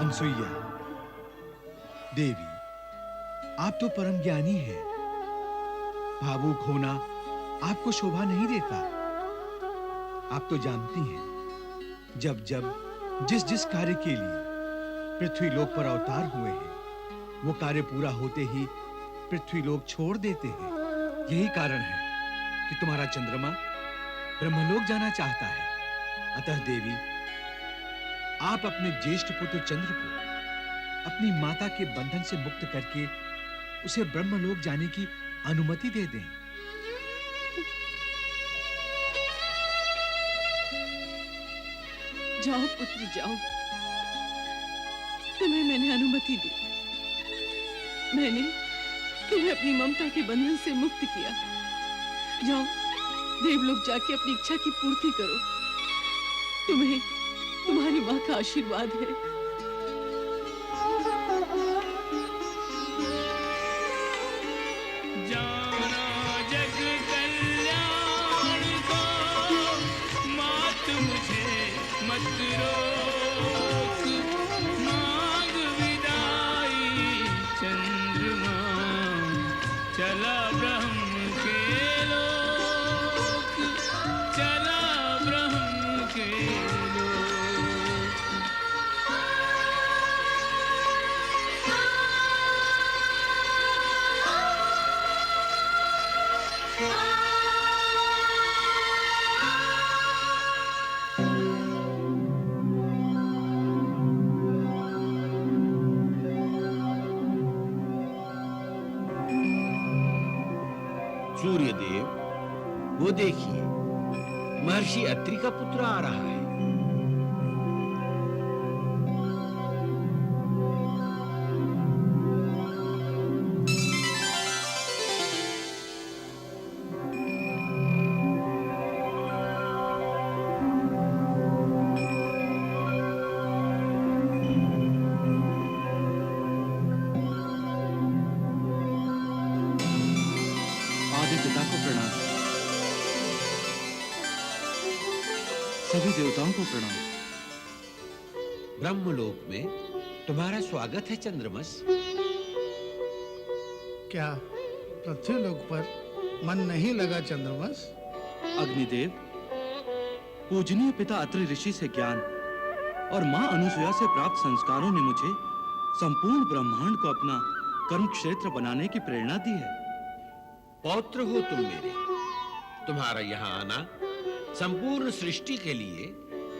अनसुईया देवी, आप तो परम ज्ञानी हैं। भावुक होना आपको शोभा नहीं देता। आप तो जानती हैं, जब जब जिस जिस कार्य के लिए पृथ्वी लोक पर अवतार हुए हैं, वो कार्य पूरा होते ही पृथ्वी लोक छोड़ देते हैं। यही कारण है कि तुम्हारा चंद्रमा ब्रह्मलोक जाना चाहता है। अतः देवी, आप अपने ज्येष्ठ पुत्र चंद्र को अपनी माता के बंधन से मुक्त करके उसे ब्रह्मलोक जाने की अनुमति दे दें। जाओ पुत्र जाओ, तुम्हें मैंने अनुमति दी। मैंने तुम्हें अपनी ममता के बंधन से मुक्त किया। जाओ देवलोक जाके अपनी इच्छा की पूर्ति करो। तुम्हें तुम्हारी मां का आशीर्वाद है। सूर्यदेव, वो देखिए, महर्षि अत्रि का पुत्र आ रहा है। सभी देवताओं को प्रणाम। ब्रह्मलोक में तुम्हारा स्वागत है चंद्रमस। क्या पृथ्वीलोक पर मन नहीं लगा चंद्रमस? अग्निदेव, पूजनीय पिता अत्रि ऋषि से ज्ञान और मां अनुसुया से प्राप्त संस्कारों ने मुझे संपूर्ण ब्रह्मांड को अपना कर्म क्षेत्र बनाने की प्रेरणा दी है। पौत्र हो तुम मेरे। तुम्हारा यहाँ आना संपूर्ण सृष्टि के लिए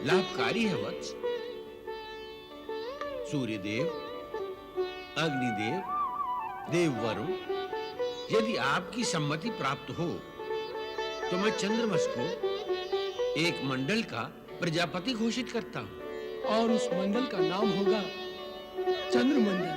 लाभकारी है वत्स। सूर्यदेव, अग्निदेव, देववरुण, यदि आपकी सम्मति प्राप्त हो तो मैं चंद्रमस को एक मंडल का प्रजापति घोषित करता हूं। और उस मंडल का नाम होगा चंद्रमंडल।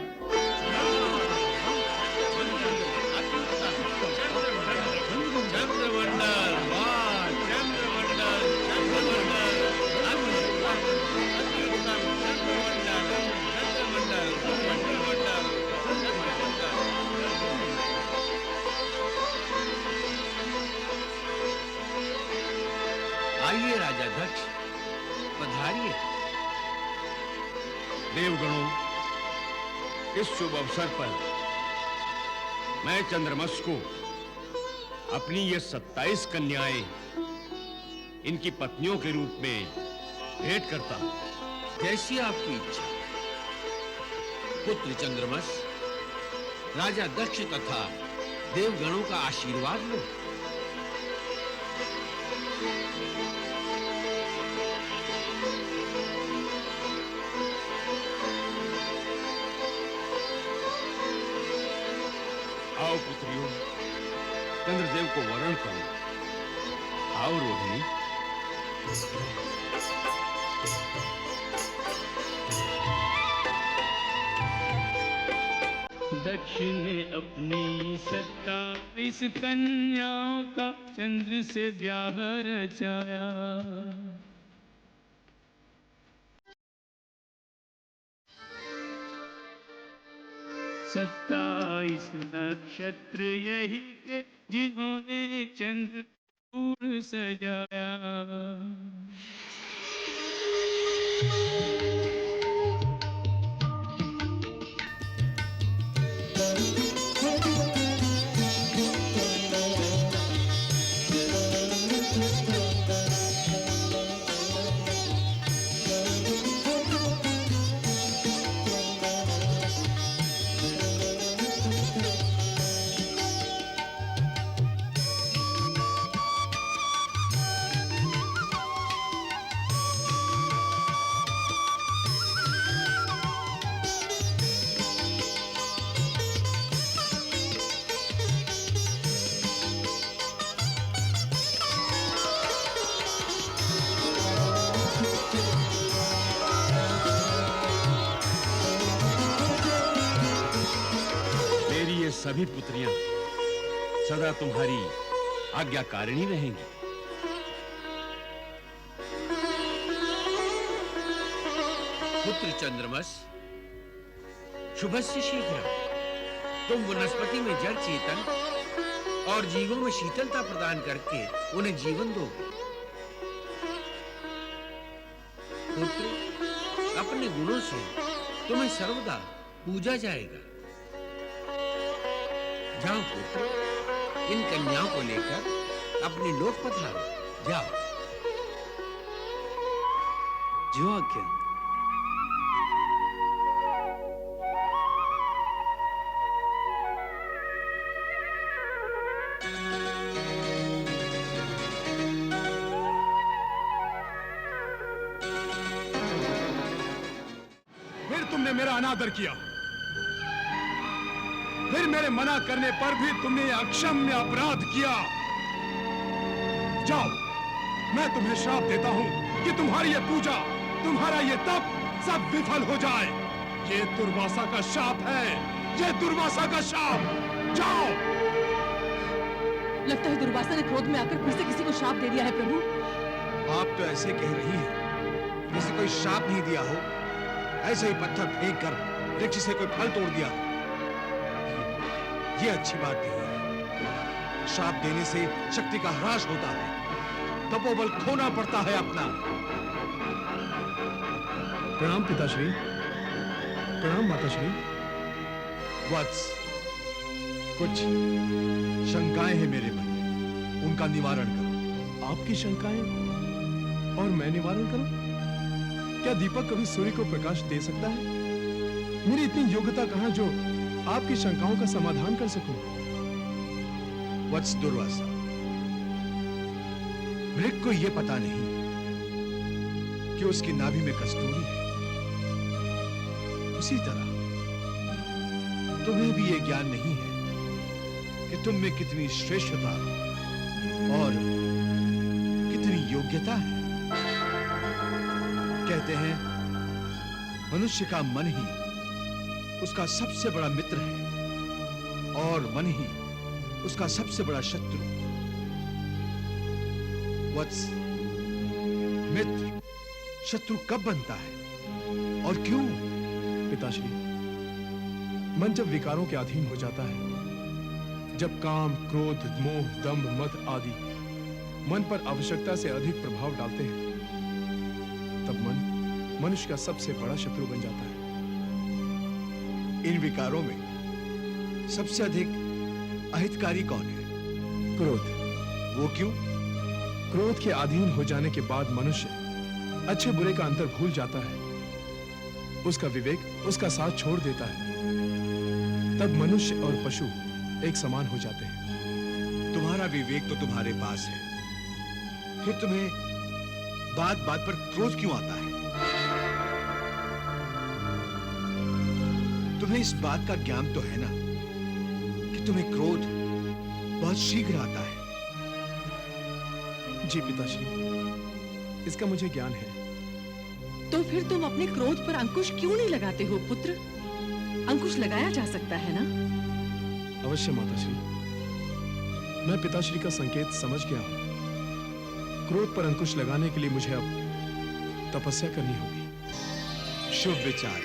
आइए राजाध्यक्ष, पधारिए। देवगणों, इस शुभ अवसर पर मैं चंद्रमस को अपनी ये 27 कन्याएं इनकी पत्नियों के रूप में भेंट करता हूं। जैसी आपकी इच्छा। पुत्र चंद्रमस, राजा दक्ष तथा देवगणों का आशीर्वाद लो। आओ पुत्रियों, चंद्रदेव को वरण करो। आओ रोहिणी। दक्ष ने अपनी 27 कन्याओं का चंद्र से ब्याह रचाया। 27 नक्षत्र यही के जिन्होंने चंद्र सजाया। सभी पुत्रियां सदा तुम्हारी आज्ञाकारिणी रहेंगी। पुत्र चंद्रमस, शुभस्य शीघ्र। तुम वनस्पति में जड़ चेतन और जीवों में शीतलता प्रदान करके उन्हें जीवन दोगे। पुत्र, अपने गुणों से तुम्हें सर्वदा पूजा जाएगा। जाओ पुत्र, इन कन्याओं को लेकर अपने लोक पधारो। जाओ। जो आज्ञा। फिर तुमने मेरा अनादर किया, फिर मेरे मना करने पर भी तुमने अक्षम्य अपराध किया। जाओ, मैं तुम्हें श्राप देता हूं कि तुम्हारी ये पूजा, तुम्हारा ये तप सब विफल हो जाए। ये दुर्वासा का शाप है, ये दुर्वासा का शाप। जाओ। लगता है दुर्वासा ने क्रोध में आकर फिर से किसी को श्राप दे दिया है प्रभु। आप तो ऐसे कह रही हैं जैसे कोई श्राप नहीं दिया हो, ऐसे ही पत्थर फेंक कर वृक्ष से कोई फल तोड़ दिया। ये अच्छी बात नहीं है। श्राप देने से शक्ति का ह्रास होता है, तपोबल खोना पड़ता है अपना। प्रणाम पिताश्री। प्रणाम माताश्री। वत्स, कुछ शंकाएं हैं मेरे मन में, उनका निवारण करो। आपकी शंकाएं और मैं निवारण करूं? क्या दीपक कभी सूर्य को प्रकाश दे सकता है? मेरी इतनी योग्यता कहां जो आपकी शंकाओं का समाधान कर सकूं? वत्स दुर्वासा, मृग को यह पता नहीं कि उसकी नाभि में कस्तूरी है। उसी तरह तुम्हें भी यह ज्ञान नहीं है कि तुम में कितनी श्रेष्ठता और कितनी योग्यता है। कहते हैं मनुष्य का मन ही उसका सबसे बड़ा मित्र है और मन ही उसका सबसे बड़ा शत्रु। वत्स, मित्र शत्रु कब बनता है और क्यों? पिताश्री, मन जब विकारों के अधीन हो जाता है, जब काम, क्रोध, मोह, दंभ, मद आदि मन पर आवश्यकता से अधिक प्रभाव डालते हैं, तब मन मनुष्य का सबसे बड़ा शत्रु बन जाता है। इन विकारों में सबसे अधिक अहितकारी कौन है? क्रोध। वो क्यों? क्रोध के अधीन हो जाने के बाद मनुष्य अच्छे बुरे का अंतर भूल जाता है, उसका विवेक उसका साथ छोड़ देता है। तब मनुष्य और पशु एक समान हो जाते हैं। तुम्हारा विवेक तो तुम्हारे पास है, फिर तुम्हें बात बात पर क्रोध क्यों आता है? तुम्हें इस बात का ज्ञान तो है ना कि तुम्हें क्रोध बहुत शीघ्र आता है। जी पिताश्री, इसका मुझे ज्ञान है। तो फिर तुम अपने क्रोध पर अंकुश क्यों नहीं लगाते हो पुत्र? अंकुश लगाया जा सकता है ना? अवश्य माताश्री, मैं पिताश्री का संकेत समझ गया हूं। क्रोध पर अंकुश लगाने के लिए मुझे अब तपस्या करनी होगी। शुभ विचार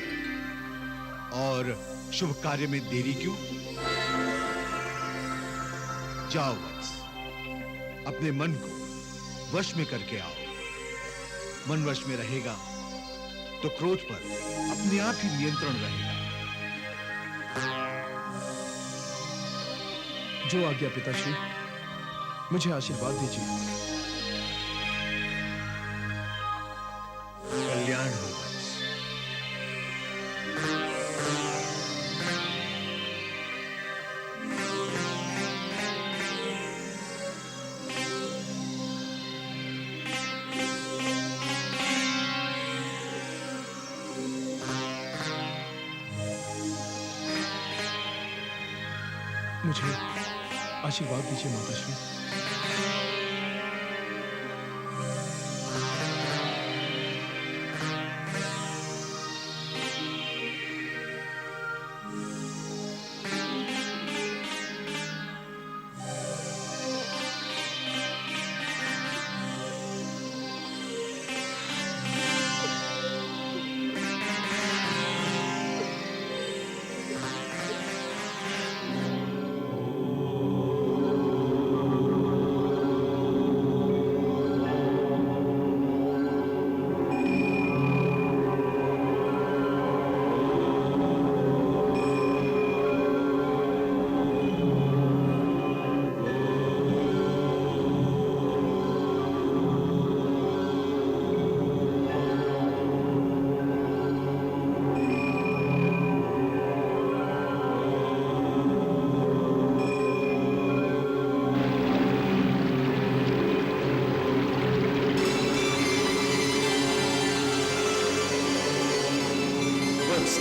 और शुभ कार्य में देरी क्यों? जाओ वत्स, अपने मन को वश में करके आओ। मन वश में रहेगा तो क्रोध पर अपने आप ही नियंत्रण रहेगा। जो आज्ञा पिताश्री, मुझे आशीर्वाद दीजिए। कल्याण हो वत्स। मुझे आशीर्वाद दीजिए माताश्री।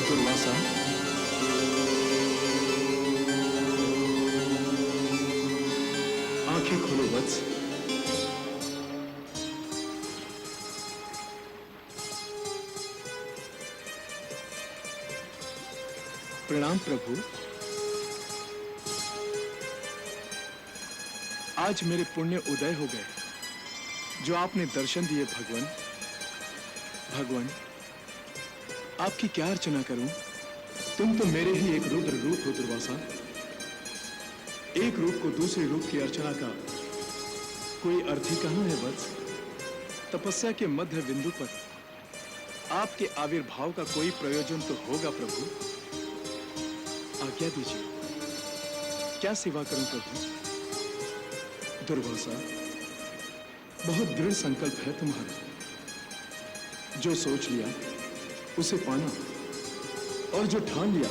दुर्वासा, आंखें खोलो वत्स। प्रणाम प्रभु। आज मेरे पुण्य उदय हो गए जो आपने दर्शन दिए भगवान। भगवान, आपकी क्या अर्चना करूं? तुम तो मेरे ही एक रुद्र रूप हो दुर्वासा। एक रूप को दूसरे रूप की अर्चना का कोई अर्थ ही कहां है वत्स? तपस्या के मध्य बिंदु पर आपके आविर्भाव का कोई प्रयोजन तो होगा प्रभु। आज्ञा दीजिए, क्या सेवा करूं प्रभु? दुर्वासा, बहुत दृढ़ संकल्प है तुम्हारा। जो सोच लिया उसे पाना, और जो ठान लिया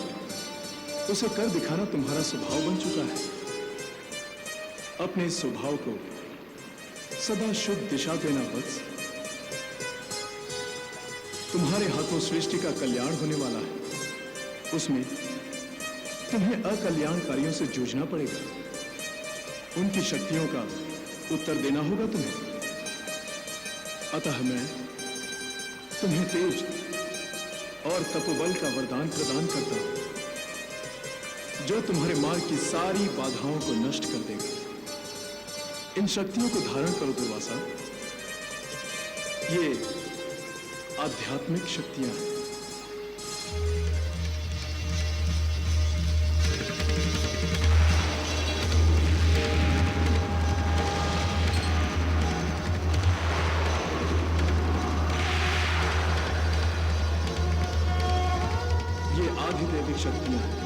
उसे कर दिखाना तुम्हारा स्वभाव बन चुका है। अपने इस स्वभाव को सदा शुभ दिशा देना वत्स। तुम्हारे हाथों सृष्टि का कल्याण होने वाला है, उसमें तुम्हें अकल्याणकारियों से जूझना पड़ेगा। उनकी शक्तियों का उत्तर देना होगा तुम्हें। अतः मैं तुम्हें तेज और तपोबल का वरदान प्रदान करता हूं, जो तुम्हारे मार्ग की सारी बाधाओं को नष्ट कर देगा। इन शक्तियों को धारण करो दुर्वासा। ये आध्यात्मिक शक्तियां हैं। ये आधिदैविक शक्तियां हैं।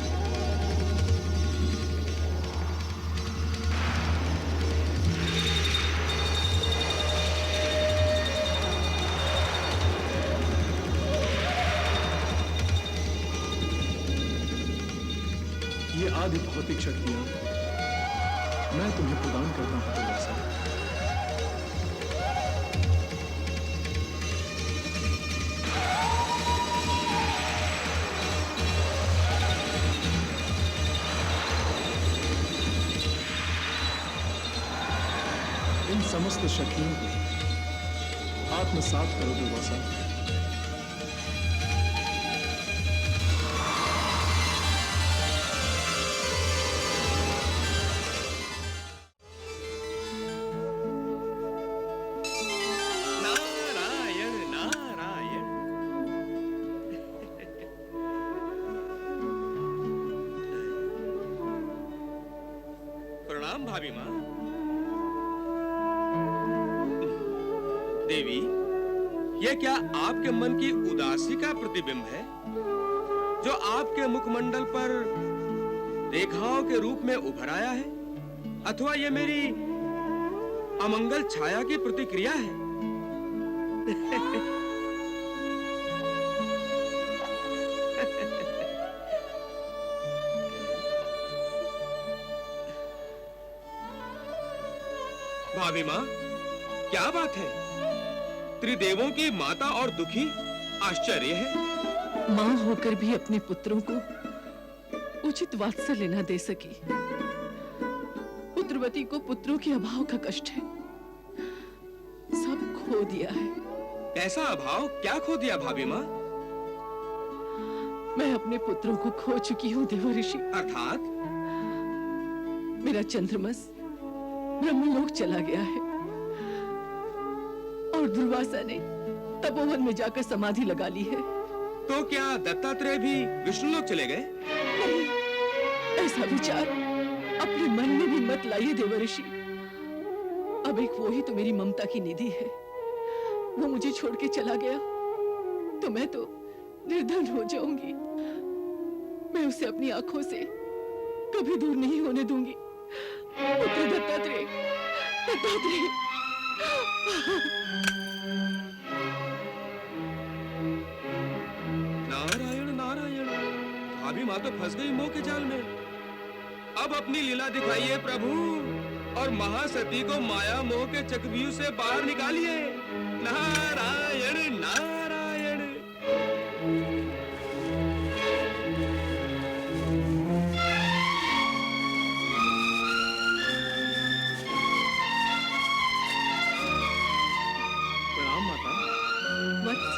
ये आदि भौतिक शक्तियां मैं तुम्हें प्रदान करता हूं दुर्वासा। इन समस्त शक्तियों को आत्मसात करो दुर्वासा। भाभी माँ। देवी, यह क्या आपके मन की उदासी का प्रतिबिंब है जो आपके मुखमंडल पर रेखाओं के रूप में उभर आया है, अथवा यह मेरी अमंगल छाया की प्रतिक्रिया है? भाभी माँ, क्या बात है? त्रिदेवों की माता और दुखी, आश्चर्य है। मां होकर भी अपने पुत्रों को उचित वात्सल्य न दे सकी। पुत्रवती को पुत्रों के अभाव का कष्ट है। सब खो दिया है। ऐसा अभाव क्या खो दिया भाभी माँ? मैं अपने पुत्रों को खो चुकी हूँ देवर्षि। अर्थात? मेरा चंद्रमस ब्रह्मलोक चला गया है और दुर्वासा ने तपोवन में जाकर समाधि लगा ली है। तो क्या दत्तात्रेय भी विष्णुलोक चले गए? नहीं, ऐसा विचार अपने मन में भी मत लाइए देवर्षि। अब एक वो ही तो मेरी ममता की निधि है। वो मुझे छोड़ के चला गया तो मैं तो निर्धन हो जाऊंगी। मैं उसे अपनी आंखों से कभी दूर नहीं होने दूंगी। पुत्र दत्तात्रेय, दत्तात्रेय। नारायण नारायण, भाभी माँ तो फंस गई मोह के जाल में। अब अपनी लीला दिखाइए प्रभु और महासती को माया मोह के चक्रव्यूह से बाहर निकालिए। नारायण नारायण। प्रणाम माता। वत्स,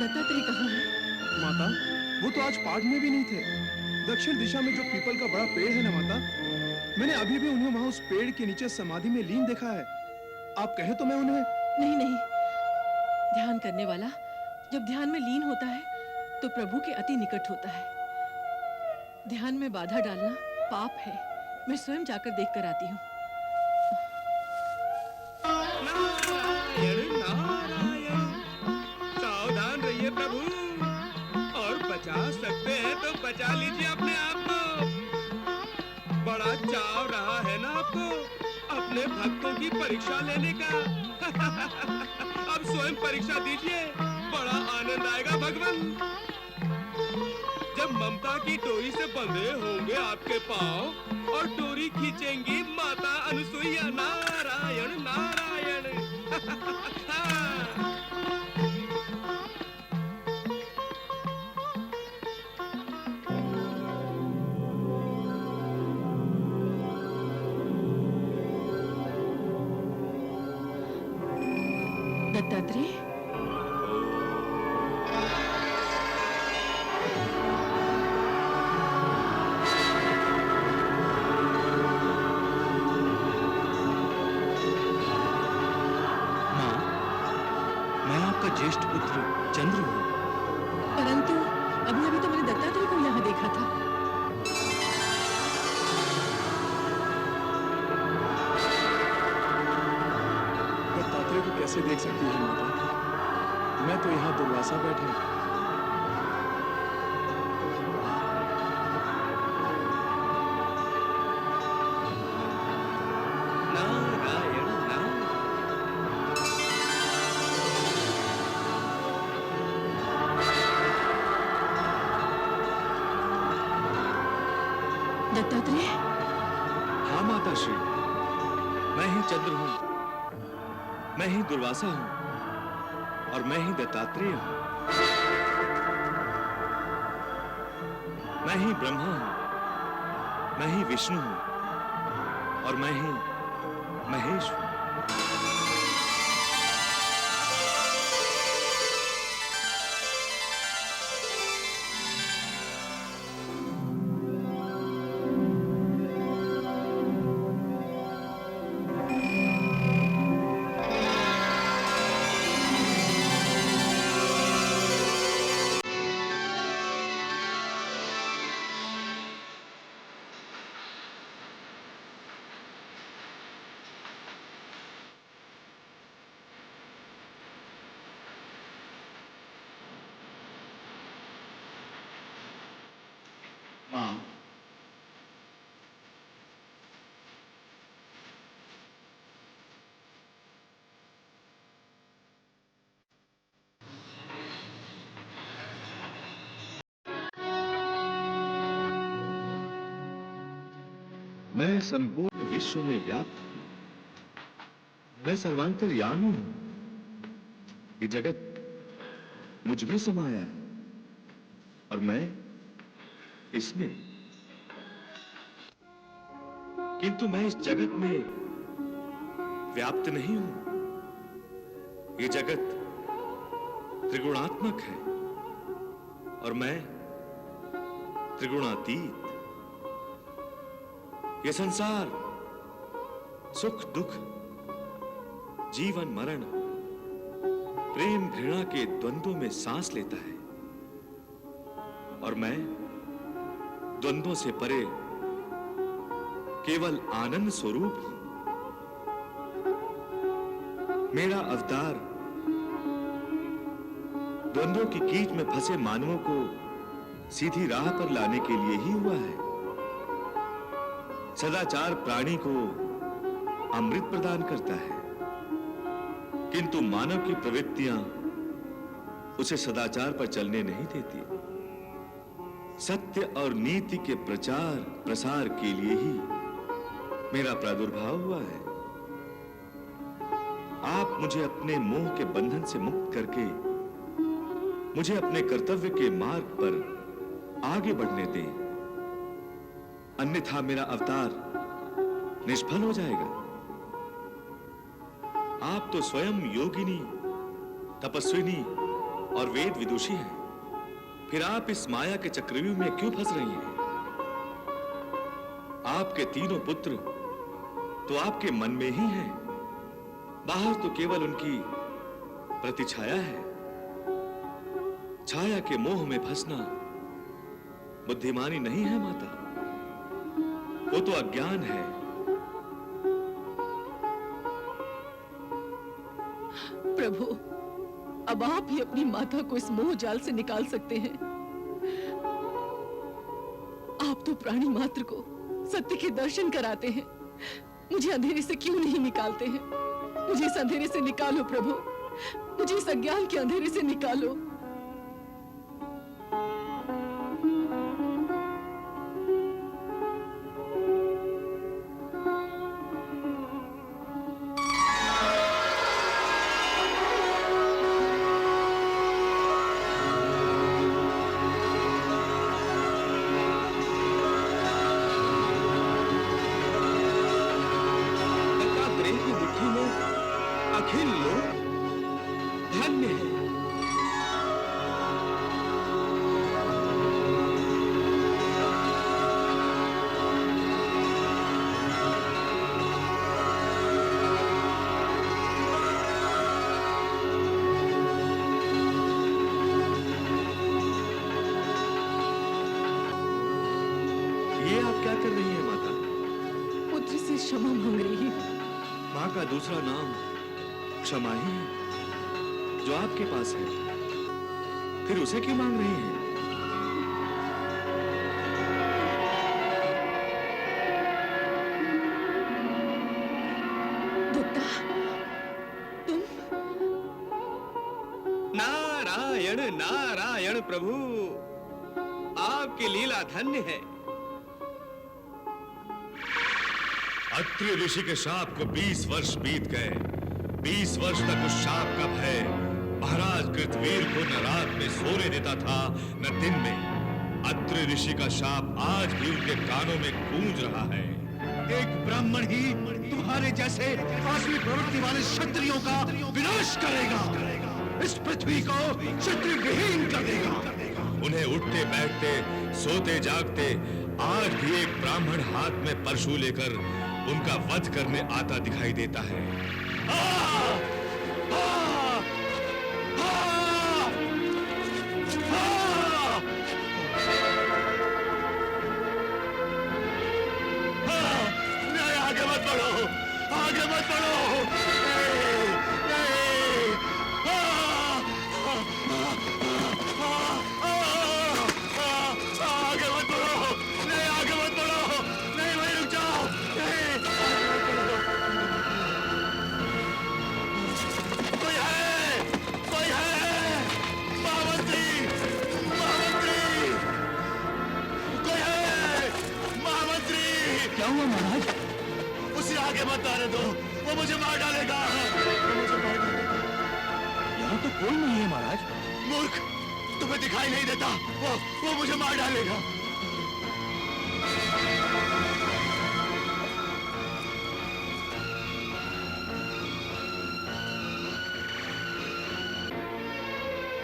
दत्तात्रेय कहाँ है? माता, वो तो आज पाठ में भी नहीं थे। दक्षिण दिशा में जो पीपल का बड़ा पेड़ है ना माता, मैंने अभी भी उन्हें वहां उस पेड़ के नीचे समाधि में लीन देखा है। आप कहे तो मैं उन्हें... नहीं नहीं, ध्यान करने वाला जब ध्यान में लीन होता है तो प्रभु के अति निकट होता है। ध्यान में बाधा डालना पाप है। मैं स्वयं जाकर देख कर आती हूँ। नारायण नारायण। सावधान रहिए प्रभु, और बचा सकते हैं तो बचा लीजिए अपने आप को। बड़ा चाव रहा है ना आपको अपने भक्तों की परीक्षा लेने का। अब स्वयं परीक्षा दीजिए, बड़ा आनंद आएगा भगवान। जब ममता की डोरी से बंधे होंगे आपके पांव और डोरी खींचेंगी माता अनुसुईया। नारायण नारायण। दत्तात्रेय, माँ, मैं आपका ज्येष्ठ पुत्र चंद्र हूँ। परंतु अभी अभी तो मैंने दत्तात्रेय को यहाँ देखा था। दत्तात्रेय को कैसे देख सकती है माता? मैं तो यहाँ दुर्वासा बैठा। नारायण नारायण। दत्तात्रेय, हाँ माता श्री, मैं ही चंद्र हूँ, मैं ही दुर्वासा हूँ और मैं ही दत्तात्रेय हूँ। मैं ही ब्रह्मा हूँ, मैं ही विष्णु हूँ और मैं ही महेश हूँ। मैं संपूर्ण विश्व में व्याप्त हूं। मैं सर्वांतर्यामी हूं। ये जगत मुझ में समाया है और मैं इसमें। किंतु मैं इस जगत में व्याप्त नहीं हूं। ये जगत त्रिगुणात्मक है और मैं त्रिगुणातीत। ये संसार सुख दुख, जीवन मरण, प्रेम घृणा के द्वंद्वों में सांस लेता है और मैं द्वंद्वों से परे केवल आनंद स्वरूप हूं। मेरा अवतार द्वंद्वों की कीच में फंसे मानवों को सीधी राह पर लाने के लिए ही हुआ है। सदाचार प्राणी को अमृत प्रदान करता है, किंतु मानव की प्रवृत्तियां उसे सदाचार पर चलने नहीं देती। सत्य और नीति के प्रचार प्रसार के लिए ही मेरा प्रादुर्भाव हुआ है। आप मुझे अपने मोह के बंधन से मुक्त करके मुझे अपने कर्तव्य के मार्ग पर आगे बढ़ने दें, अन्यथा मेरा अवतार निष्फल हो जाएगा। आप तो स्वयं योगिनी, तपस्विनी और वेद विदुषी हैं। फिर आप इस माया के चक्रव्यूह में क्यों फंस रही हैं? आपके तीनों पुत्र तो आपके मन में ही हैं। बाहर तो केवल उनकी प्रतिछाया है। छाया के मोह में फंसना बुद्धिमानी नहीं है माता, वो तो अज्ञान है। प्रभु, अब आप ही अपनी माता को इस मोह जाल से निकाल सकते हैं। आप तो प्राणी मात्र को सत्य के दर्शन कराते हैं। मुझे अंधेरे से क्यों नहीं निकालते हैं? मुझे इस अंधेरे से निकालो प्रभु, मुझे इस अज्ञान के अंधेरे से निकालो। अखिल लोग धन्य है। ये आप क्या कर रही हैं माता? पुत्र से क्षमा मांग रही है। माँ का दूसरा नाम क्षमा ही है जो आपके पास है, फिर उसे क्यों मांग रही हैं? दत्ता, तुम? नारायण नारायण प्रभु, आपकी लीला धन्य है। अत्रि ऋषि के शाप को 20 वर्ष बीत गए। 20 वर्ष तक उस शाप का भय महाराज कृतवीर को न रात में सोने देता था न दिन में। अत्रि ऋषि का शाप आज भी उनके कानों में गूंज रहा है। एक ब्राह्मण ही तुम्हारे जैसे आसुरी प्रवृत्ति वाले क्षत्रियों का विनाश करेगा, इस पृथ्वी को क्षत्रिय विहीन कर देगा। उन्हें उठते बैठते सोते जागते आज भी एक ब्राह्मण हाथ में परशु लेकर उनका वध करने आता दिखाई देता है। आगे मत बढ़ो, आगे मत बढ़ो। कोई है? वो मुझे मार डालेगा, वो मुझे मार डालेगा। यहाँ तो कोई नहीं है महाराज। मूर्ख, तुम्हें दिखाई नहीं देता? वो मुझे मार डालेगा।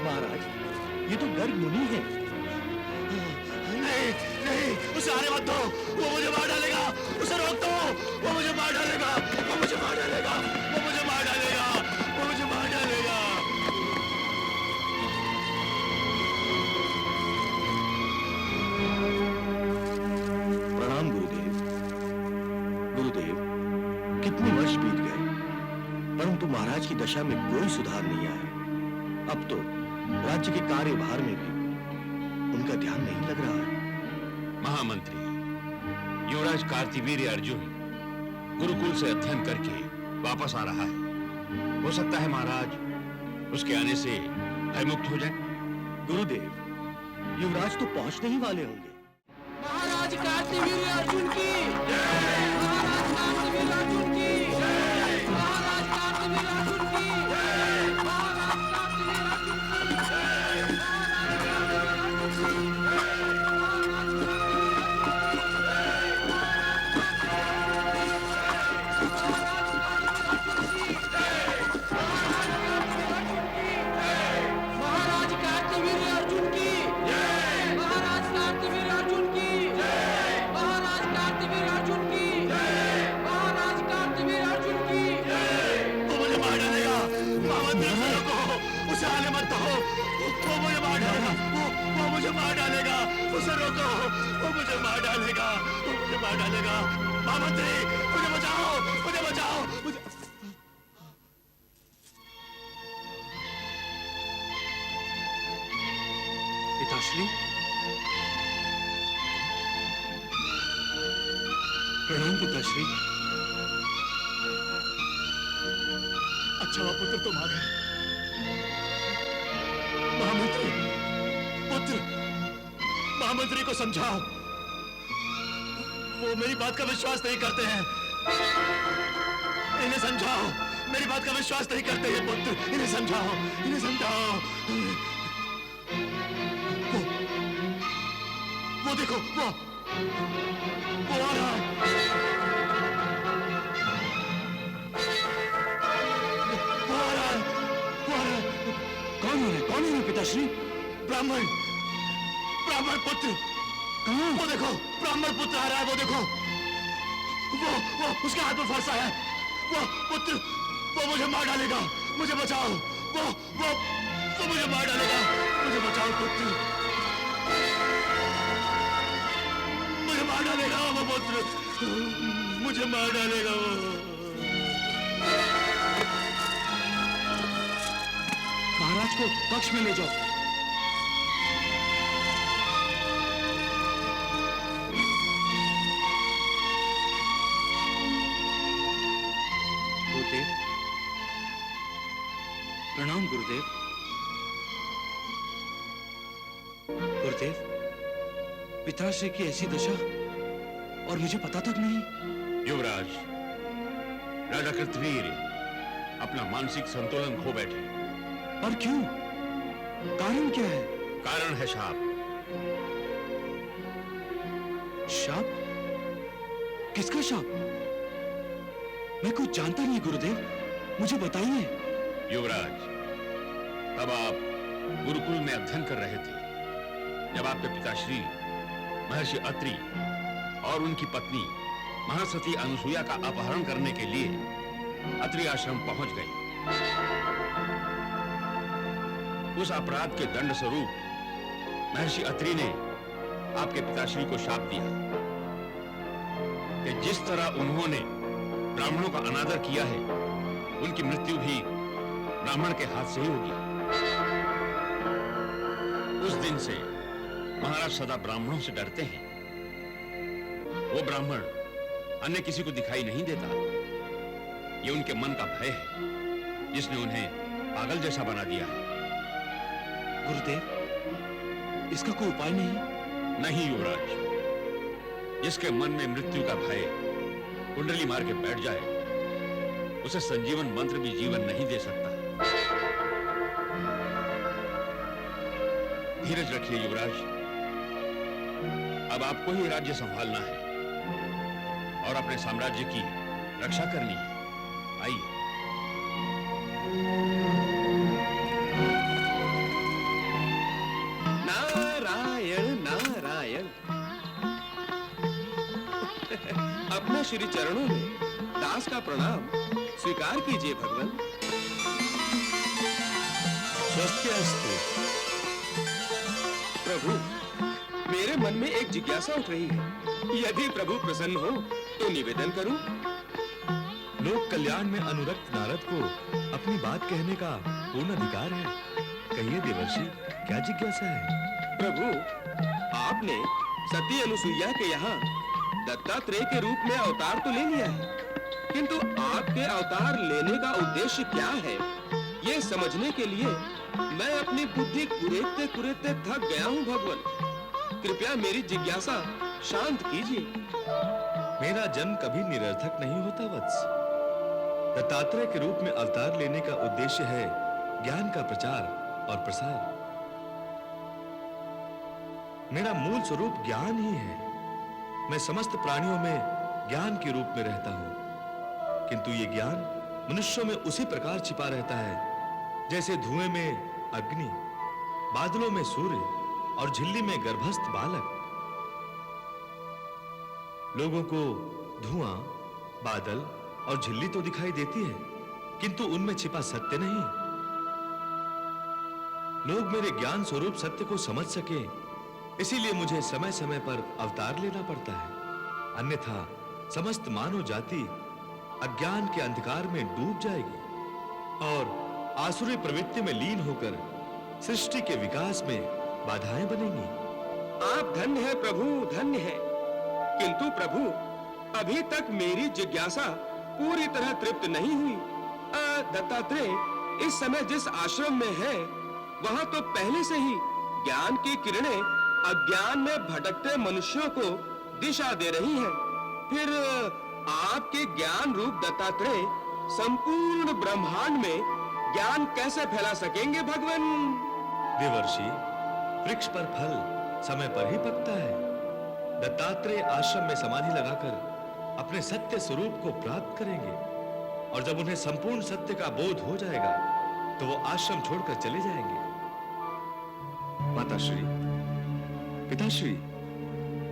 महाराज, ये तो गर्ग मुनि है। नहीं नहीं, उसे आने मत दो, वो मुझे मार डालेगा। उसे रोक दो, वो मुझे मार डालेगा, वो मुझे मार डालेगा, वो मुझे मार डालेगा, वो मुझे मार डालेगा। प्रणाम गुरुदेव। गुरुदेव, कितने वर्ष बीत गए, परंतु महाराज की दशा में कोई सुधार नहीं आया। अब तो राज्य के कार्यभार में भी उनका ध्यान नहीं लग रहा है। महामंत्री, युवराज कार्तिवीर्य अर्जुन गुरुकुल से अध्ययन करके वापस आ रहा है। हो सकता है महाराज उसके आने से भयमुक्त हो जाए। गुरुदेव, युवराज तो पहुंचने ही वाले होंगे। महाराज कार्तिवीर्य अर्जुन की महाराज कार्तिवीर्य अर्जुन की महाराज कार्तिवीर्य अर्जुन की महाराज कार्तिवीर्य अर्जुन की। महाराज कार्तिवीर्य अर्जुन की महाराज कार्तिवीर्य अर्जुन की महाराज कार्तिवीर्य अर्जुन की महाराज कार्तिवीर्य अर्जुन की। वो मुझे मार डालेगा, महामंत्री से रोको, उसे आने मत दो, वो मुझे मार डालेगा, वो मुझे मार डालेगा, उसे रोको, वो मुझे मार डालेगा, वो मुझे मार डालेगा। महामंत्री, मुझे बचाओ, मुझे बचाओ, मुझे। पिताश्री, प्रणाम पिताश्री। अच्छा हुआ पुत्र तुम आ गए। महामंत्री, पुत्र, महामंत्री को समझाओ, वो मेरी बात का विश्वास नहीं करते हैं। इन्हें समझाओ, मेरी बात का विश्वास नहीं करते हैं पुत्र, इन्हें समझाओ, इन्हें समझाओ। वो देखो, वो आ रहा है। वो आ रहा है, वो आ रहा है। कौन है? कौन है पिताश्री? ब्राह्मण, ब्राह्मण पुत्र। कहाँ? वो देखो, ब्राह्मण पुत्र आ रहा है, वो देखो। वो उसके हाथ में फंसा है। वो पुत्र, वो मुझे मार डालेगा, मुझे बचाओ। वो मुझे मार डालेगा, मुझे बचाओ पुत्र। मुझे मार डालेगा वो पुत्र, मुझे मार डालेगा वो। महाराज को कक्ष में ले जाओ। गुरुदेव, प्रणाम गुरुदेव। गुरुदेव, पिताश्री की ऐसी दशा और मुझे पता तक नहीं। युवराज, राजा कृतवीर अपना मानसिक संतुलन खो बैठे। और क्यों? कारण क्या है? कारण है शाप। शाप? किसका शाप? मैं कुछ जानता नहीं गुरुदेव, मुझे बताइए। युवराज, तब आप गुरुकुल में अध्ययन कर रहे थे जब आपके पिताश्री महर्षि अत्रि और उनकी पत्नी महासती अनुसुईया का अपहरण करने के लिए अत्रि आश्रम पहुंच गए। उस अपराध के दंड स्वरूप महर्षि अत्रि ने आपके पिताश्री को शाप दिया कि जिस तरह उन्होंने ब्राह्मणों का अनादर किया है, उनकी मृत्यु भी ब्राह्मण के हाथ से ही होगी। उस दिन से महाराज सदा ब्राह्मणों से डरते हैं। वो ब्राह्मण अन्य किसी को दिखाई नहीं देता। ये उनके मन का भय है जिसने उन्हें पागल जैसा बना दिया है। गुरुदेव, इसका कोई उपाय नहीं? नहीं युवराज, जिसके मन में मृत्यु का भय कुंडली मार के बैठ जाए, उसे संजीवन मंत्र भी जीवन नहीं दे सकता। धीरज रखिए युवराज, अब आपको ही राज्य संभालना है और अपने साम्राज्य की रक्षा करनी है। आइए। नारायण नारायण। अपने श्री चरणों में दास का प्रणाम स्वीकार कीजिए भगवान। स्वस्तिअस्तु। प्रभु, मेरे मन में एक जिज्ञासा उठ रही है। यदि प्रभु प्रसन्न हो तो निवेदन करूं। लोक कल्याण में अनुरक्त नारद को अपनी बात कहने का पूर्ण अधिकार है। कहिए देवर्षि, क्या जिज्ञासा है? प्रभु, आपने सती अनुसुईया के यहाँ दत्तात्रेय के रूप में अवतार तो ले लिया है, किंतु आपके अवतार लेने का उद्देश्य क्या है, ये समझने के लिए मैं अपनी बुद्धि कुरेदते कुरेदते थक गया हूँ भगवान। कृपया मेरी जिज्ञासा शांत कीजिए। मेरा जन्म कभी निरर्थक नहीं होता वत्स। दत्तात्रेय के रूप में अवतार लेने का उद्देश्य है ज्ञान का प्रचार और प्रसार। मेरा मूल स्वरूप ज्ञान ही है। मैं समस्त प्राणियों में ज्ञान के रूप में रहता हूं, किंतु ये ज्ञान मनुष्यों में उसी प्रकार छिपा रहता है जैसे धुएं में अग्नि, बादलों में सूर्य और झिल्ली में गर्भस्थ बालक। लोगों को धुआं, बादल और झिल्ली तो दिखाई देती है, किंतु उनमें छिपा सत्य नहीं। लोग मेरे ज्ञान स्वरूप सत्य को समझ सके, इसीलिए मुझे समय समय पर अवतार लेना पड़ता है। अन्यथा समस्त मानव जाति अज्ञान के अंधकार में डूब जाएगी और आसुरी प्रवृत्ति में लीन होकर सृष्टि के विकास में बाधाएं बनेंगी। आप धन्य है प्रभु, धन्य है। किंतु प्रभु, अभी तक मेरी जिज्ञासा पूरी तरह तृप्त नहीं हुई। दत्तात्रेय इस समय जिस आश्रम में है, वहां तो पहले से ही ज्ञान की किरणें अज्ञान में भटकते मनुष्यों को दिशा दे रही हैं। फिर आपके ज्ञान रूप दत्तात्रेय संपूर्ण ब्रह्मांड में ज्ञान कैसे फैला सकेंगे भगवान? देवर्षि, वृक्ष पर फल समय पर ही पकता है। दत्तात्रेय आश्रम में समाधि लगाकर अपने सत्य स्वरूप को प्राप्त करेंगे और जब उन्हें संपूर्ण सत्य का बोध हो जाएगा तो वो आश्रम छोड़कर चले जाएंगे। माताश्री, पिताश्री,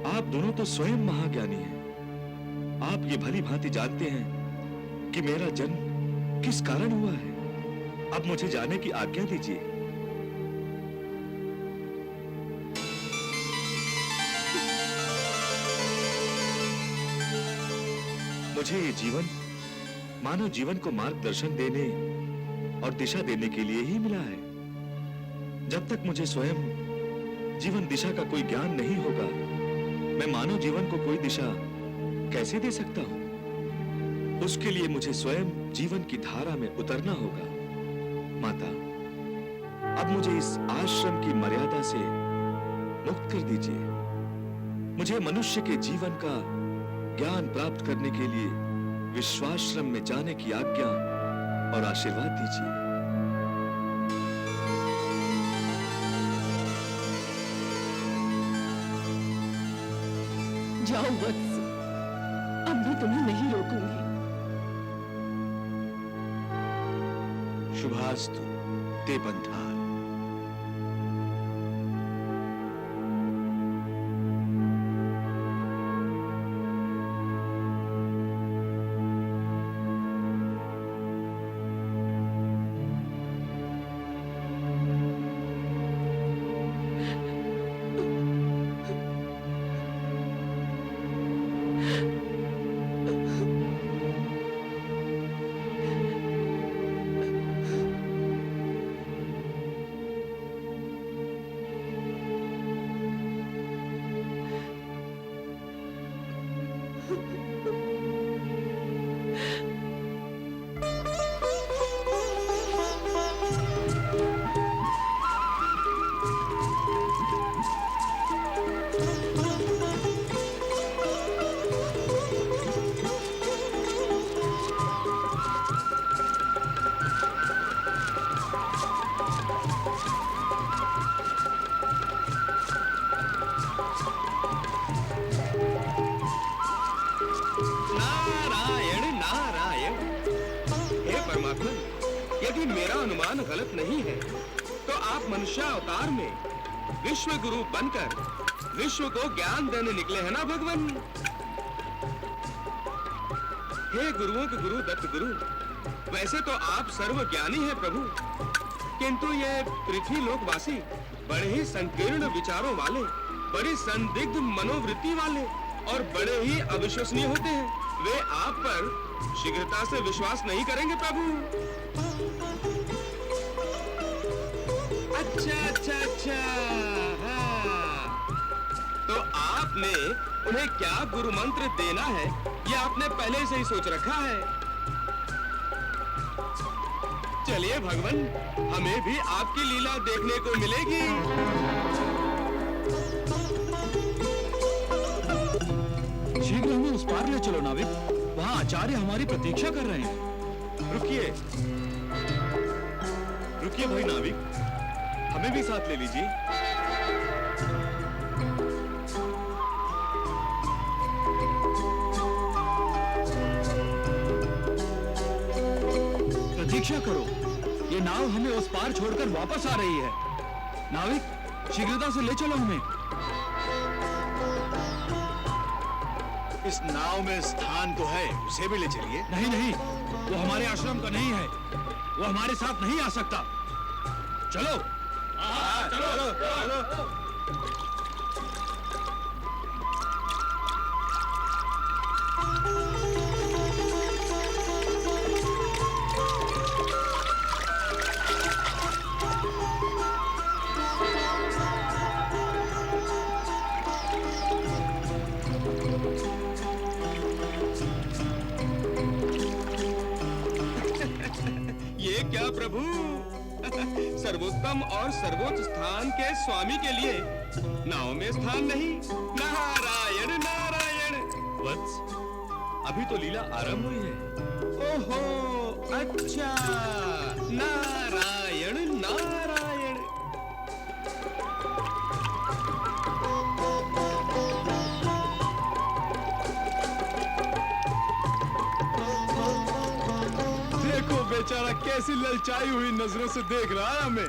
आप दोनों तो स्वयं महाज्ञानी हैं। आप ये भली भांति जानते हैं कि मेरा जन्म किस कारण हुआ है। अब मुझे जाने की आज्ञा दीजिए। मुझे ये जीवन मानव जीवन को मार्गदर्शन देने और दिशा देने के लिए ही मिला है। जब तक मुझे स्वयं जीवन दिशा का कोई ज्ञान नहीं होगा, मैं मानव जीवन को कोई दिशा कैसे दे सकता हूं? उसके लिए मुझे स्वयं जीवन की धारा में उतरना होगा। माता, अब मुझे इस आश्रम की मर्यादा से मुक्त कर दीजिए। मुझे मनुष्य के जीवन का ज्ञान प्राप्त करने के लिए विश्वाश्रम में जाने की आज्ञा और आशीर्वाद दीजिए। जाओ वत्स, अब मैं तुम्हें नहीं रोकूंगी। शुभास्तु ते पंथा। परमात्मा, यदि मेरा अनुमान गलत नहीं है तो आप मनुष्य अवतार में विश्व गुरु बनकर विश्व को ज्ञान देने निकले हैं ना भगवान? हे गुरुओं के गुरु दत्त गुरु, वैसे तो आप सर्वज्ञानी हैं प्रभु, किंतु ये पृथ्वी लोकवासी बड़े ही संकीर्ण विचारों वाले, बड़ी संदिग्ध मनोवृत्ति वाले और बड़े ही अविश्वसनीय होते हैं। वे आप पर शीघ्रता से विश्वास नहीं करेंगे प्रभु। अच्छा, हाँ। तो आपने उन्हें क्या गुरु मंत्र देना है, यह आपने पहले से ही सोच रखा है। चलिए भगवान, हमें भी आपकी लीला देखने को मिलेगी। शीघ्र हमें उस पार ले चलो नाविक, वहाँ आचार्य हमारी प्रतीक्षा कर रहे हैं। रुकिए भाई नाविक, हमें भी साथ ले लीजिए। प्रतीक्षा करो, ये नाव हमें उस पार छोड़कर वापस आ रही है। नाविक, शीघ्रता से ले चलो हमें। इस नाव में स्थान तो है, उसे भी ले चलिए। नहीं, वो हमारे आश्रम का नहीं है, वो हमारे साथ नहीं आ सकता। चलो। चलो। ये क्या प्रभु, सर्वोत्तम और सर्वोच्च स्थान के स्वामी के लिए नाव में स्थान नहीं। नारायण नारायण। वत्स, अभी तो लीला आरंभ हुई है। ओहो, अच्छा, नारायण नारायण। देखो बेचारा कैसी ललचाई हुई नजरों से देख रहा है हमें।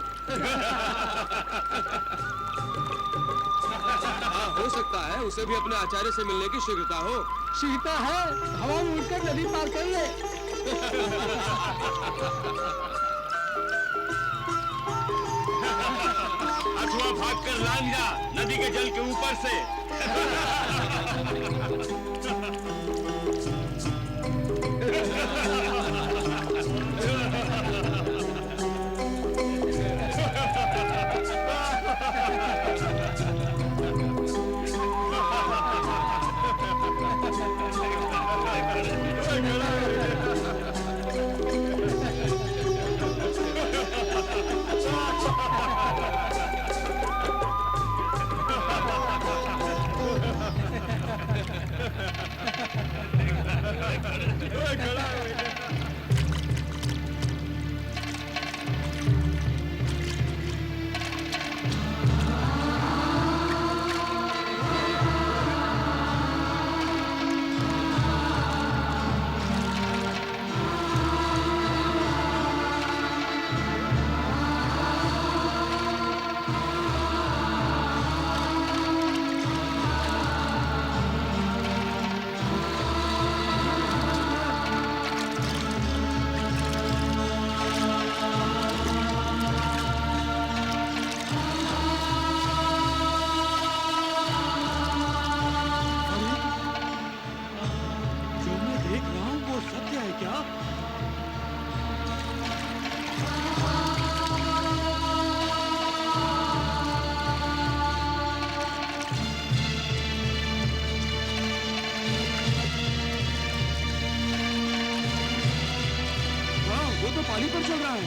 हाँ, हो सकता है उसे भी अपने आचार्य से मिलने की शीघ्रता हो। शीघ्रता है, हवा में उड़कर नदी पार कर ले। अथवा भागकर लांग जा नदी के जल के ऊपर से। पानी पर चल रहा है।